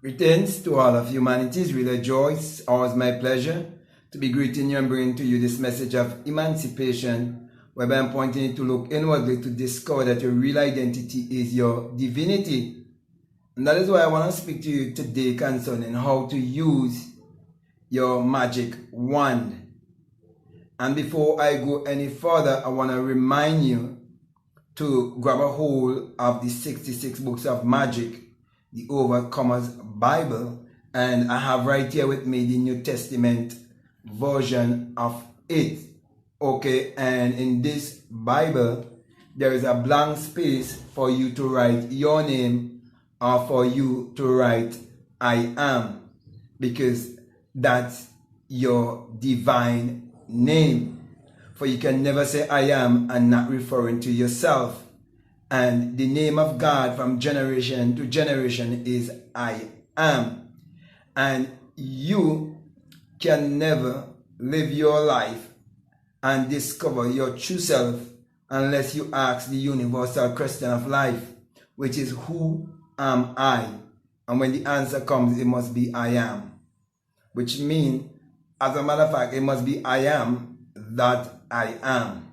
Greetings to all of humanity. It's really a joy. It's always my pleasure to be greeting you and bringing to you this message of emancipation, whereby I'm pointing you to look inwardly to discover that your real identity is your divinity. And that is why I want to speak to you today concerning how to use your magic wand. And before I go any further, I want to remind you to grab a hold of the 66 books of magic, the Overcomer's Bible, and I have right here with me the New Testament version of it. Okay, and in this Bible, there is a blank space for you to write your name or for you to write I am, because that's your divine name. For you can never say I am and not referring to yourself. And the name of God from generation to generation is I am. And you can never live your life and discover your true self unless you ask the universal question of life, which is, who am I? And when the answer comes, it must be I am. Which means, as a matter of fact, it must be I am that I am.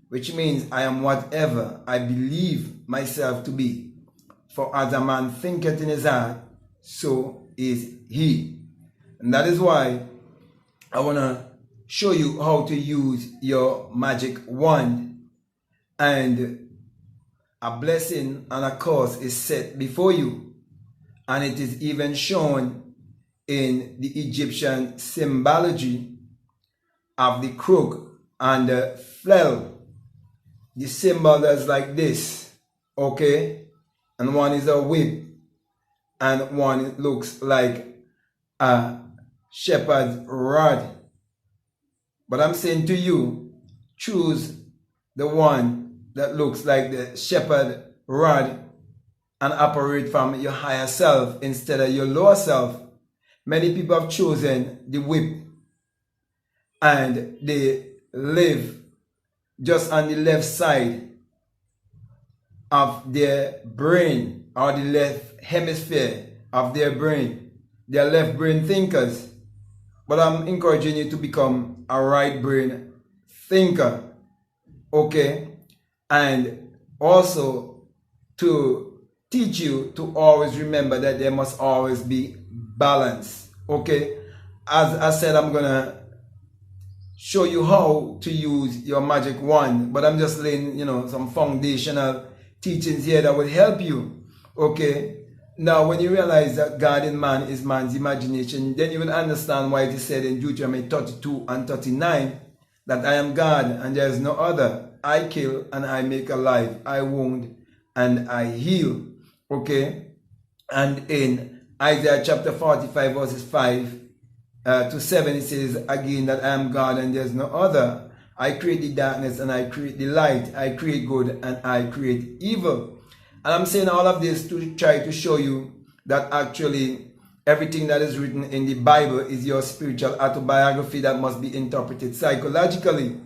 Which means I am whatever I believe myself to be. For as a man thinketh in his heart, so is he. And that is why I want to show you how to use your magic wand. And a blessing and a curse is set before you. And it is even shown in the Egyptian symbology of the crook and the flail. The symbol is like this, okay? And one is a whip, and one looks like a shepherd's rod. But I'm saying to you, choose the one that looks like the shepherd rod and operate from your higher self instead of your lower self. Many people have chosen the whip and they live just on the left side of their brain, or the left hemisphere of their brain. They are left brain thinkers. But I'm encouraging you to become a right brain thinker. Okay? And also to teach you to always remember that there must always be balance. Okay? As I said, I'm going to show you how to use your magic wand, but I'm just laying, some foundational teachings here that will help you. Okay, now when you realize that God in man is man's imagination, then you will understand why it is said in Deuteronomy 32 and 39 that I am God and there is no other. I kill and I make alive, I wound and I heal. Okay, and in Isaiah chapter 45 verses 5 to 7, it says again that I am God and there's no other. I create the darkness and I create the light. I create good and I create evil. And I'm saying all of this to try to show you that actually everything that is written in the Bible is your spiritual autobiography that must be interpreted psychologically.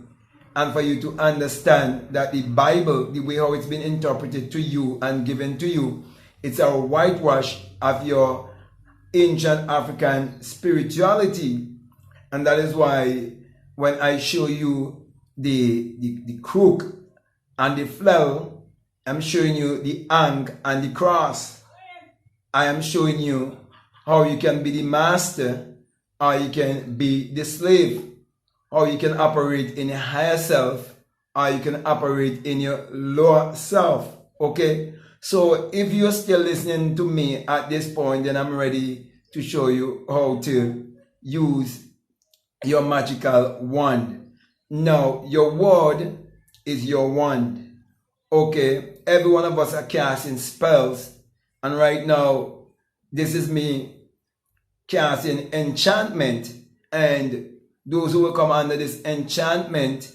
And for you to understand that the Bible, the way how it's been interpreted to you and given to you, it's a whitewash of your ancient African spirituality. And that is why when I show you the crook and the flail, I'm showing you the ankh and the cross. I am showing you how you can be the master or you can be the slave, how you can operate in a higher self or you can operate in your lower self. Okay, so if you're still listening to me at this point, then I'm ready to show you how to use your magical wand. Now, your word is your wand. Okay, every one of us are casting spells, and right now, this is me casting enchantment, and those who will come under this enchantment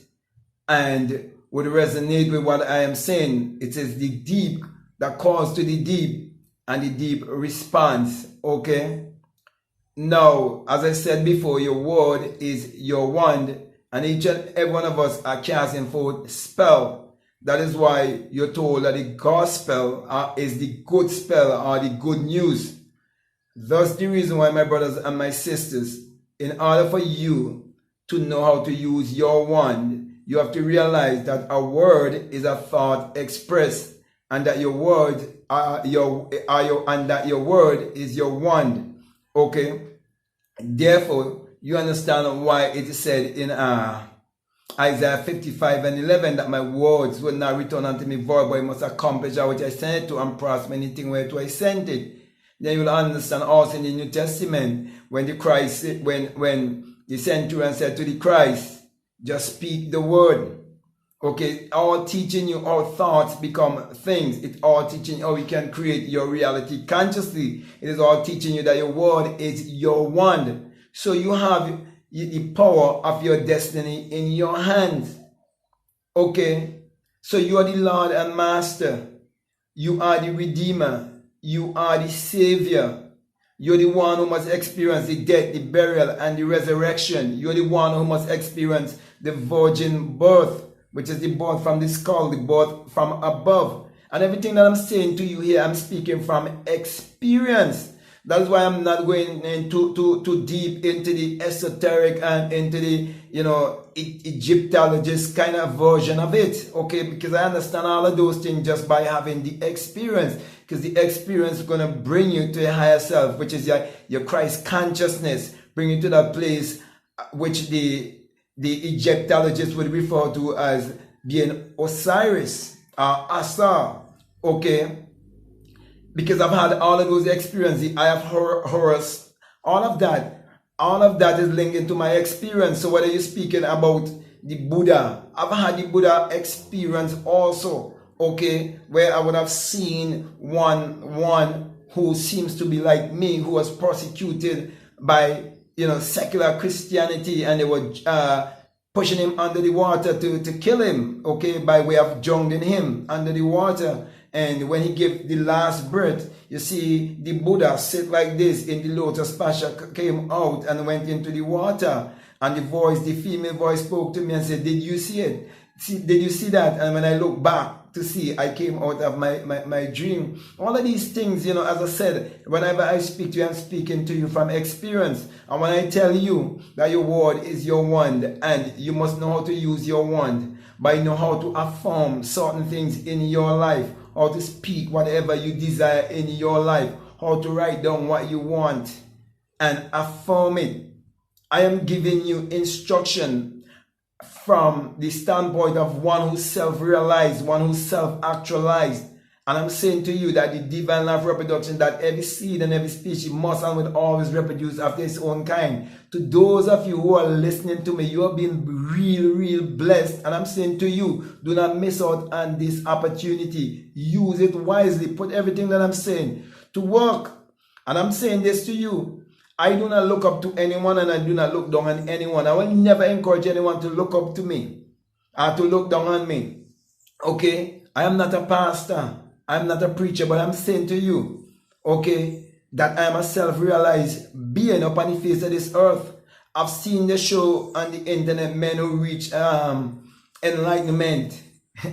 and would resonate with what I am saying, it is the deep that calls to the deep and the deep response. Okay, now as I said before, your word is your wand, and each and every one of us are casting forth spell. That is why you're told that the gospel is the good spell or the good news. Thus the reason why, my brothers and my sisters, in order for you to know how to use your wand, you have to realize that a word is a thought expressed, and that your word and that your word is your wand. Okay? Therefore, you understand why it is said in Isaiah 55:11 that my words will not return unto me void, but it must accomplish that which I sent it to and prosper anything whereto I sent it. Then you will understand also in the New Testament when the Christ, when the centurion said to the Christ, just speak the word. Okay, all teaching you, all thoughts become things. It's all teaching you how you can create your reality consciously. It is all teaching you that your word is your wand. So you have the power of your destiny in your hands. Okay, so you are the Lord and Master. You are the Redeemer. You are the Savior. You're the one who must experience the death, the burial, and the resurrection. You're the one who must experience the virgin birth, which is the birth from the skull, the birth from above. And everything that I'm saying to you here, I'm speaking from experience. That's why I'm not going into too deep into the esoteric and into the, Egyptologist kind of version of it. Okay, because I understand all of those things just by having the experience. Because the experience is going to bring you to a higher self, which is your Christ consciousness. Bring you to that place which the Egyptologists would refer to as being Osiris or Asar. Okay. Because I've had all of those experiences. I have Horus, all of that is linked into my experience. So whether you're speaking about the Buddha, I've had the Buddha experience also, okay, where I would have seen one who seems to be like me, who was persecuted by, secular Christianity, and they were pushing him under the water to kill him, okay, by way of drowning him under the water. And when he gave the last breath, you see the Buddha sit like this in the lotus posture, came out and went into the water. And the female voice spoke to me and said, did you see it? Did you see that? And when I look back to see, I came out of my dream. All of these things, as I said, whenever I speak to you, I'm speaking to you from experience. And when I tell you that your word is your wand, and you must know how to use your wand, by know how to affirm certain things in your life, how to speak whatever you desire in your life, how to write down what you want and affirm it. I am giving you instruction from the standpoint of one who's self-realized, one who's self-actualized. And I'm saying to you that the divine life reproduction, that every seed and every species must and will always reproduce after its own kind. To those of you who are listening to me, you have been real blessed. And I'm saying to you, do not miss out on this opportunity. Use it wisely. Put everything that I'm saying to work. And I'm saying this to you. I do not look up to anyone, and I do not look down on anyone. I will never encourage anyone to look up to me or to look down on me. Okay? I am not a pastor. I'm not a preacher, but I'm saying to you, okay, that I am a self-realized being upon the face of this earth. I've seen the show on the internet, men who reach enlightenment,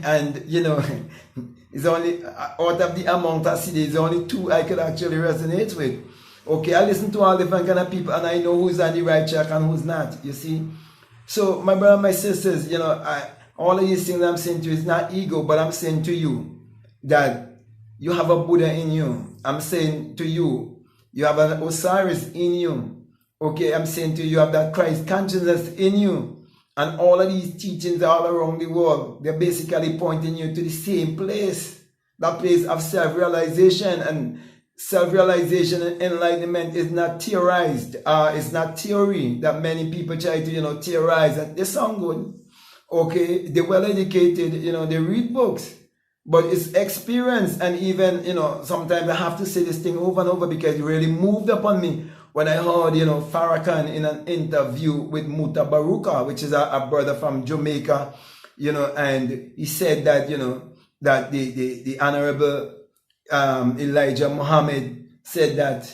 and it's only out of the amount I see, there's only two I could actually resonate with. Okay, I listen to all different kind of people, and I know who's on the right track and who's not. You see, so my brother, my sisters, all of these things I'm saying to you is not ego, but I'm saying to you that you have a Buddha in you. I'm saying to you, you have an Osiris in you. Okay, I'm saying to you, you have that Christ consciousness in you. And all of these teachings all around the world, they're basically pointing you to the same place. That place of self-realization. And self-realization and enlightenment is not theorized. It's not theory that many people try to, theorize. And they sound good. Okay, they're well educated, they read books. But it's experience, and even, sometimes I have to say this thing over and over because it really moved upon me when I heard, Farrakhan in an interview with Muta Baruka, which is a brother from Jamaica, and he said that, that the Honorable Elijah Muhammad said that,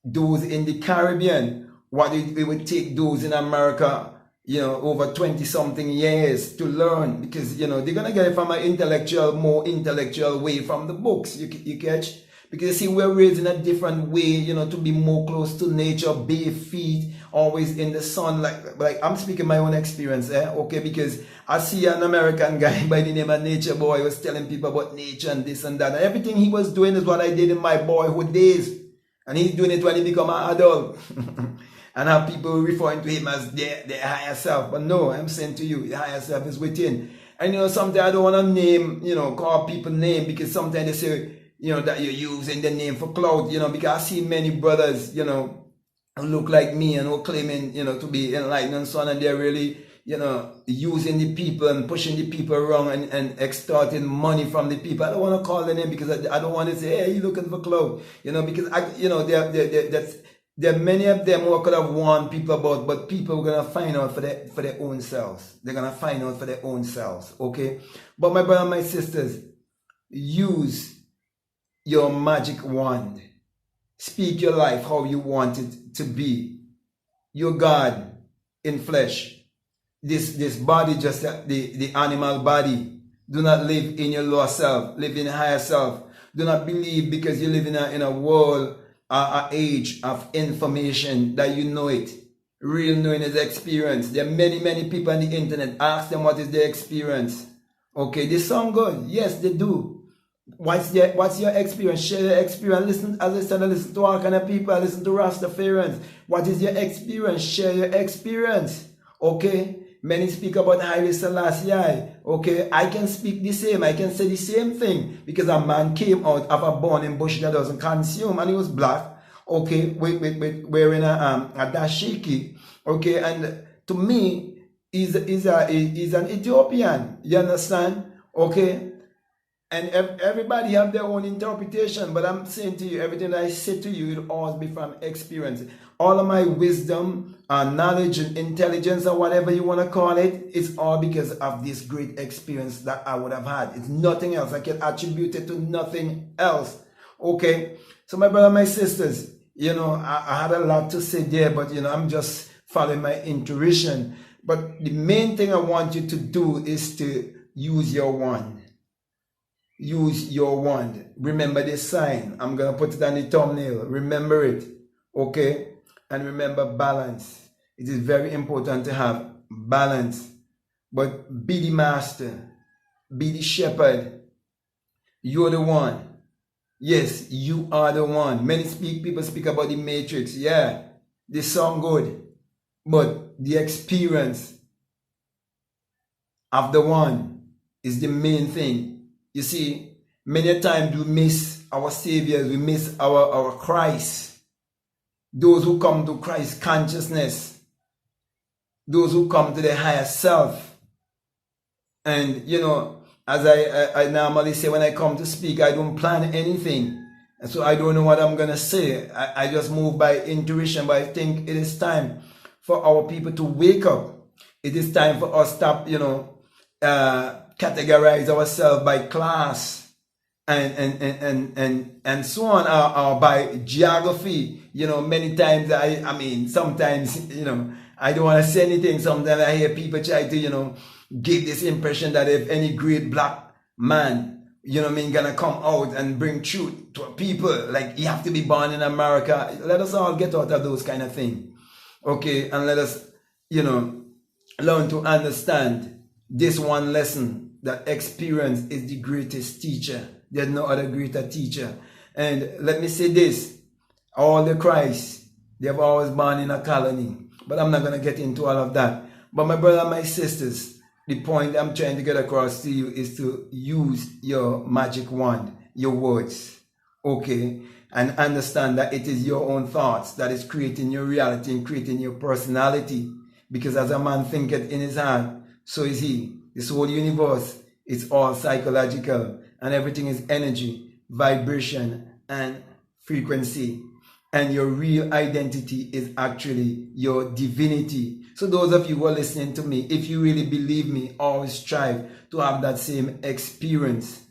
those in the Caribbean, what it would take those in America, over 20-something years to learn, because, they're going to get it from an more intellectual way from the books, you catch? Because you see, we're raised in a different way, you know, to be more close to nature, bare feet, always in the sun. Like I'm speaking my own experience, okay? Because I see an American guy by the name of Nature Boy was telling people about nature and this and that. And everything he was doing is what I did in my boyhood days. And he's doing it when he become an adult. And have people referring to him as their higher self. But no, I'm saying to you, the higher self is within. And you know, sometimes I don't want to name, you know, call people name, because sometimes they say, you know, that you're using the name for clout, you know, because I see many brothers, you know, who look like me and who claiming, you know, to be enlightened and so on, and they're really, you know, using the people and pushing the people around and extorting money from the people. I don't want to call the name because I don't want to say, hey, you're looking for clout, you know, because you know, there are many of them who I could have warned people about, but people are going to find out for their own selves. They're going to find out for their own selves, okay? But my brother and my sisters, use your magic wand. Speak your life how you want it to be. You're God in flesh. This body, just the animal body. Do not live in your lower self. Live in a higher self. Do not believe because you live in a world, an age of information, that you know it. Real knowing is experience. There are many people on the internet. Ask them what is their experience. Okay, they sound good. Yes, they do. What's your experience? Share your experience. Listen, as I said, I listen to all kind of people. I listen to Rastafarians. What is your experience? Share your experience. Okay? Many speak about Haile Selassie. Okay? I can speak the same. I can say the same thing. Because a man came out of a burning bush that doesn't consume, and he was black. Okay? With wearing a dashiki. Okay? And to me, he's an Ethiopian. You understand? Okay? And everybody have their own interpretation, but I'm saying to you, everything that I say to you, it always be from experience. All of my wisdom, knowledge, and intelligence, or whatever you want to call it, it's all because of this great experience that I would have had. It's nothing else. I can attribute it to nothing else. Okay? So my brother, my sisters, you know, I had a lot to say there, but, you know, I'm just following my intuition. But the main thing I want you to do is to use your wand. Use your wand. Remember this sign. I'm going to put it on the thumbnail. Remember it. Okay? And remember balance. It is very important to have balance. But be the master. Be the shepherd. You're the one. Yes, you are the one. Many people speak about the matrix. Yeah, they sound good. But the experience of the one is the main thing. You see, many times we miss our saviors, we miss our Christ. Those who come to Christ consciousness, those who come to their higher self. And, you know, as I normally say when I come to speak, I don't plan anything. And so I don't know what I'm going to say. I just move by intuition, but I think it is time for our people to wake up. It is time for us to stop, you know, categorize ourselves by class and so on, or by geography. You know, many times I mean, sometimes, you know, I don't want to say anything. Sometimes I hear people try to, you know, give this impression that if any great black man, you know what I mean, gonna come out and bring truth to people, like you have to be born in America. Let us all get out of those kind of things. Okay, and let us, you know, learn to understand this one lesson, that experience is the greatest teacher. There's no other greater teacher. And let me say this, all the Christ, they have always born in a colony. But I'm not going to get into all of that. But my brother and my sisters, the point I'm trying to get across to you is to use your magic wand, your words, okay? And understand that it is your own thoughts that is creating your reality and creating your personality. Because as a man thinketh in his heart, so is he. This whole universe is all psychological, and everything is energy, vibration, and frequency. And your real identity is actually your divinity. So those of you who are listening to me, if you really believe me, always strive to have that same experience.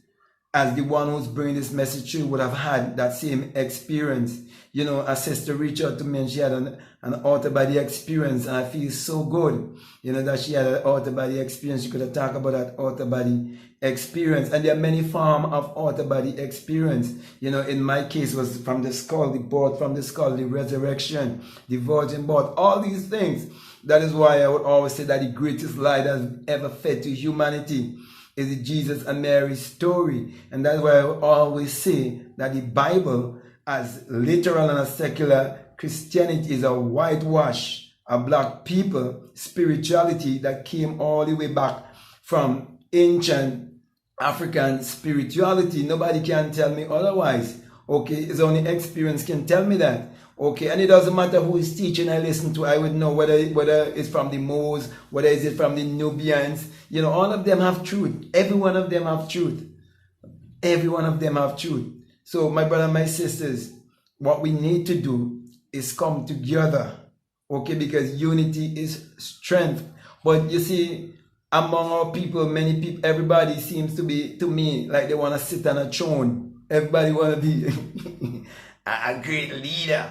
as the one who's bringing this message through would have had that same experience. You know, a sister reached out to me and she had an out-of-body experience, and I feel so good, you know, that she had an out-of-body experience. She could have talked about that out-of-body experience. And there are many forms of out-of-body experience. You know, in my case, it was from the skull, the birth from the skull, the resurrection, the virgin birth, all these things. That is why I would always say that the greatest lie that has ever fed to humanity is the Jesus and Mary story. And that's why I would always say that the Bible, as literal and as secular Christianity, is a whitewash of black people spirituality that came all the way back from ancient African spirituality. Nobody can tell me otherwise. Okay, it's only experience can tell me that. Okay, and it doesn't matter who is teaching I listen to, I would know whether it's from the Moors, whether it's from the Nubians. You know, all of them have truth. Every one of them have truth. Every one of them have truth. So my brother and my sisters, what we need to do is come together. Okay, because unity is strength. But you see, among our people, many people, everybody seems to be, to me, like they want to sit on a throne. Everybody want to be a great leader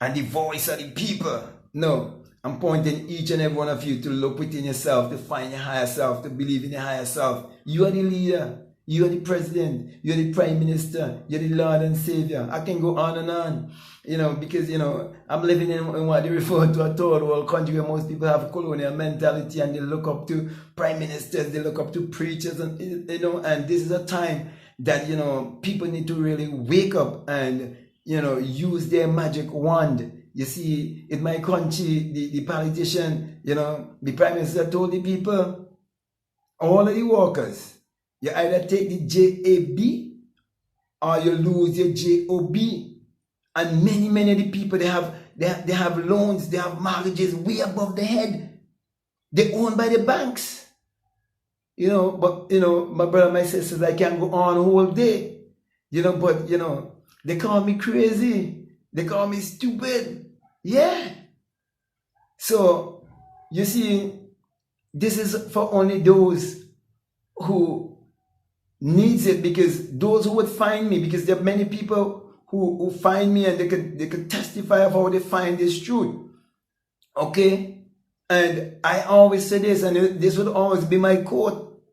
and the voice of the people. No, I'm pointing each and every one of you to look within yourself, to find your higher self, to believe in your higher self. You are the leader. You are the president. You are the prime minister. You're the Lord and Savior. I can go on and on, you know, because, you know, I'm living in what they refer to a third world country where most people have colonial mentality and they look up to prime ministers, they look up to preachers, and, you know, and this is a time that, you know, people need to really wake up and, you know, use their magic wand. You see, in my country, the politician, you know, the prime minister told the people, all of the workers, you either take the JAB or you lose your JOB. And many of the people, they have loans, they have mortgages way above their head. They're owned by the banks. You know, but, you know, my brother, my sisters, I can go on all day. You know, but, you know, they call me crazy. They call me stupid. Yeah. So, you see, this is for only those who needs it, because those who would find me, because there are many people who find me and they could testify of how they find this truth. Okay? And I always say this, and this would always be my quote.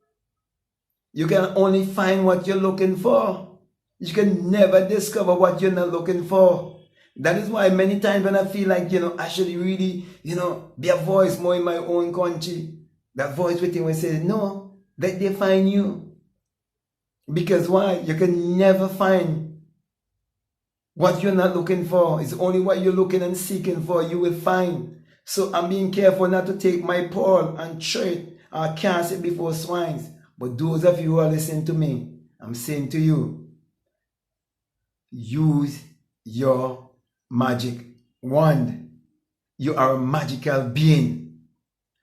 You can only find what you're looking for. You can never discover what you're not looking for. That is why many times when I feel like, you know, I should really, you know, be a voice more in my own country. That voice within will say, no, let they find you. Because why? You can never find what you're not looking for. It's only what you're looking and seeking for you will find. So I'm being careful not to take my pearl and throw it or cast it before swines. But those of you who are listening to me, I'm saying to you, use your magic wand. You are a magical being.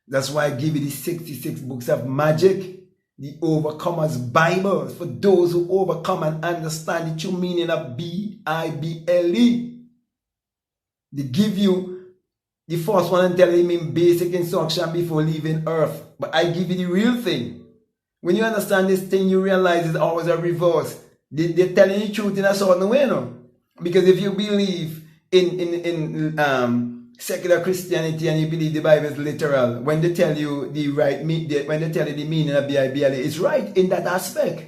That's why I give you the 66 books of magic, the Overcomer's Bible, for those who overcome and understand the true meaning of Bible. They give you the first one and tell you in basic instruction before leaving earth. But I give you the real thing. When you understand this thing, you realize it's always a reverse. They're telling you the truth in a certain way, no? Because if you believe in secular Christianity and you believe the Bible is literal, when they tell you the meaning of Bible, it's right in that aspect.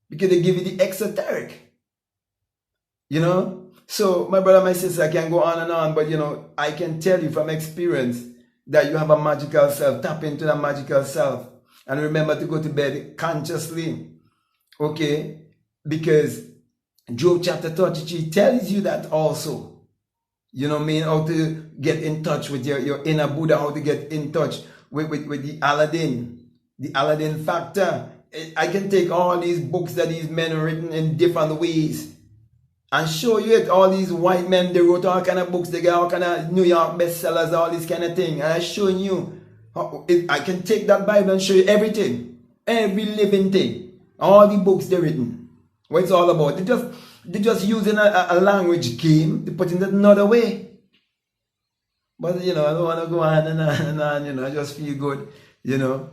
Because they give you the exoteric. You know? So, my brother, my sister, I can go on and on, but, you know, I can tell you from experience that you have a magical self. Tap into that magical self. And remember to go to bed consciously. Okay? Because Job chapter 33 tells you that also. You know what I mean? How to get in touch with your inner Buddha, how to get in touch with the Aladdin. The Aladdin factor. I can take all these books that these men have written in different ways and show you it. All these white men, they wrote all kind of books. They got all kind of New York bestsellers, all this kind of thing. And I'm showing you. I can take that Bible and show you everything. Every living thing. All the books they're written. What it's all about. They're just using a language game to put it another way. But, you know, I don't want to go on and on and on, you know. I just feel good, you know,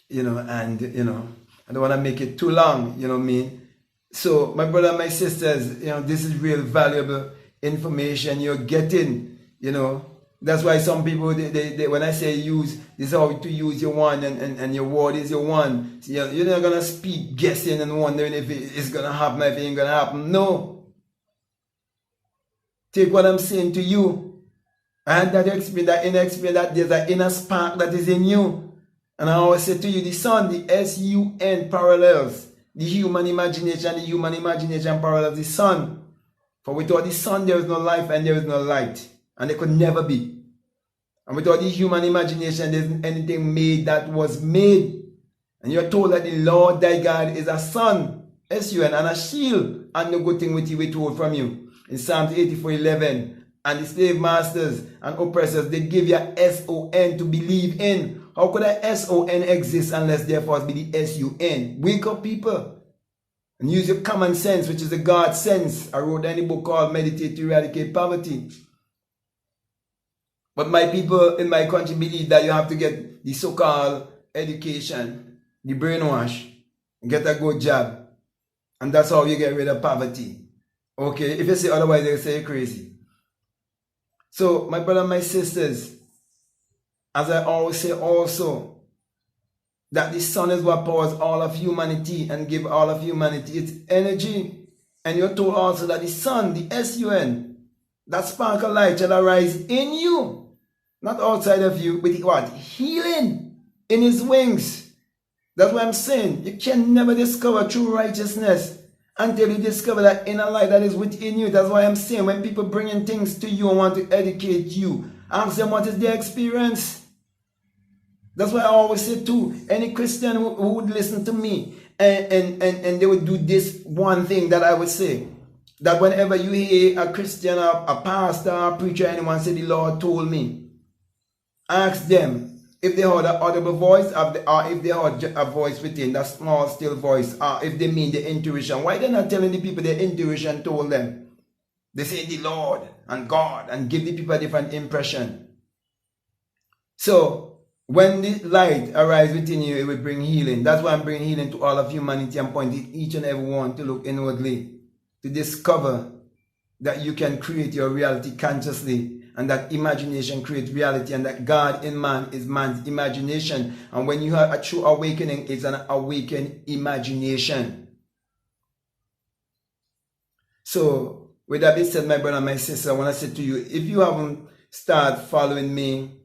and, you know. I don't want to make it too long, you know what I mean? So, my brother and my sisters, you know, this is real valuable information you're getting, you know. That's why some people, they when I say use, this is how to use your one, and your word is your one. So you're not going to speak guessing and wondering if it's going to happen, if it ain't going to happen. No. Take what I'm saying to you. And that experience, that inner experience, that there's an inner spark that is in you. And I always say to you, the sun, the S-U-N parallels the human imagination parallels the sun. For without the sun, there is no life and there is no light. And there could never be. And without the human imagination, there isn't anything made that was made. And you're told that the Lord thy God is a sun, S-U-N, and a shield, and no good thing with you withhold from you. In Psalms 84:11, and the slave masters and oppressors, they give you a S-O-N to believe in. How could a S-O-N exist unless there first be the S-U-N? Wake up, people, and use your common sense, which is the God sense. I wrote in a book called Meditate to Eradicate Poverty. But my people in my country believe that you have to get the so-called education, the brainwash, and get a good job. And that's how you get rid of poverty. Okay, if you say otherwise, they'll say you're crazy. So, my brother and my sisters, as I always say also, that the sun is what powers all of humanity and give all of humanity its energy. And you're told also that the sun, the S-U-N, that spark of light shall arise in you, not outside of you, with what? Healing in his wings. That's what I'm saying. You can never discover true righteousness until you discover that inner light that is within you. That's why I'm saying, when people bring in things to you and want to educate you, ask them what is their experience. That's why I always say too, any Christian who would listen to me and they would do this one thing that I would say, that whenever you hear a Christian, a pastor, a preacher, anyone say the Lord told me, ask them if they heard an audible voice, or if they heard a voice within, that small still voice, or if they mean the intuition. Why they're not telling the people their intuition told them? They say the Lord and God and give the people a different impression. So when the light arises within you, it will bring healing. That's why I'm bringing healing to all of humanity and pointing each and every one to look inwardly, to discover that you can create your reality consciously, and that imagination creates reality, and that God in man is man's imagination. And when you have a true awakening, it's an awakened imagination. So, with that being said, my brother and my sister, I want to say to you, if you haven't started following me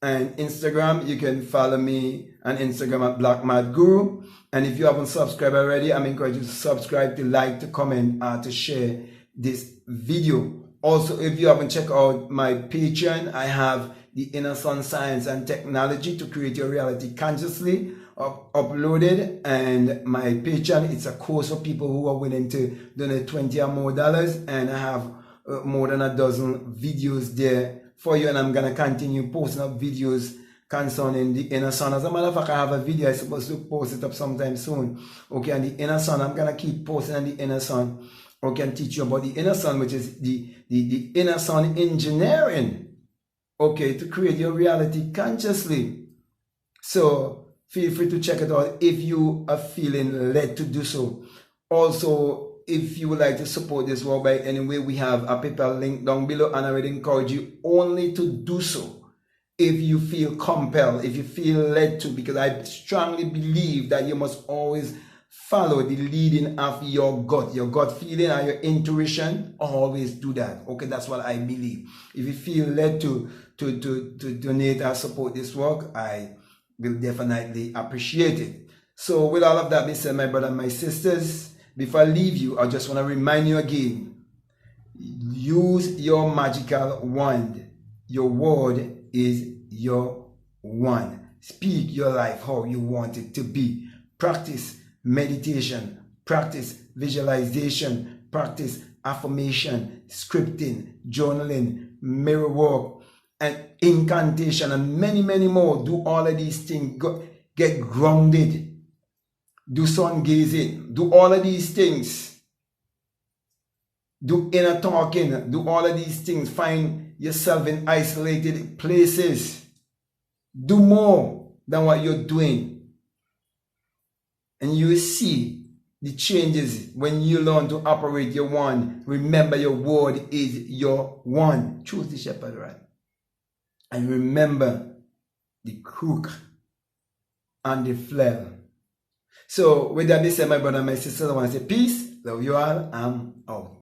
on Instagram, you can follow me on Instagram at BlackMadGuru. And if you haven't subscribed already, I'm encouraging you to subscribe, to like, to comment, to share this video. Also, if you haven't checked out my Patreon, I have the Inner Sun Science and Technology to Create Your Reality Consciously uploaded. And my Patreon, it's a course for people who are willing to donate $20 or more. And I have more than a dozen videos there for you. And I'm going to continue posting up videos concerning the inner sun. As a matter of fact, I have a video I'm supposed to post it up sometime soon. Okay, and the inner sun, I'm going to keep posting on the inner sun. Or can teach you about the inner sun, which is the inner sun engineering, okay, to create your reality consciously. So feel free to check it out if you are feeling led to do so. Also, if you would like to support this work by any way, we have a PayPal link down below, and I would encourage you only to do so if you feel compelled, if you feel led to, because I strongly believe that you must always follow the leading of your gut feeling and your intuition. Always do that. Okay, that's what I believe. If you feel led to donate or support this work, I will definitely appreciate it. So with all of that being said, my brother and my sisters, before I leave you, I just want to remind you again, use your magical wand. Your word is your wand. Speak your life how you want it to be. Practice meditation, practice visualization, practice affirmation, scripting, journaling, mirror work, and incantation, and many, many more. Do all of these things. Get grounded. Do sun gazing. Do all of these things. Do inner talking. Do all of these things. Find yourself in isolated places. Do more than what you're doing. And you will see the changes when you learn to operate your one. Remember, your word is your one. Choose the shepherd right. And remember the crook and the flail. So with that being said, my brother and my sisters, I want to say peace. Love you all. I'm out.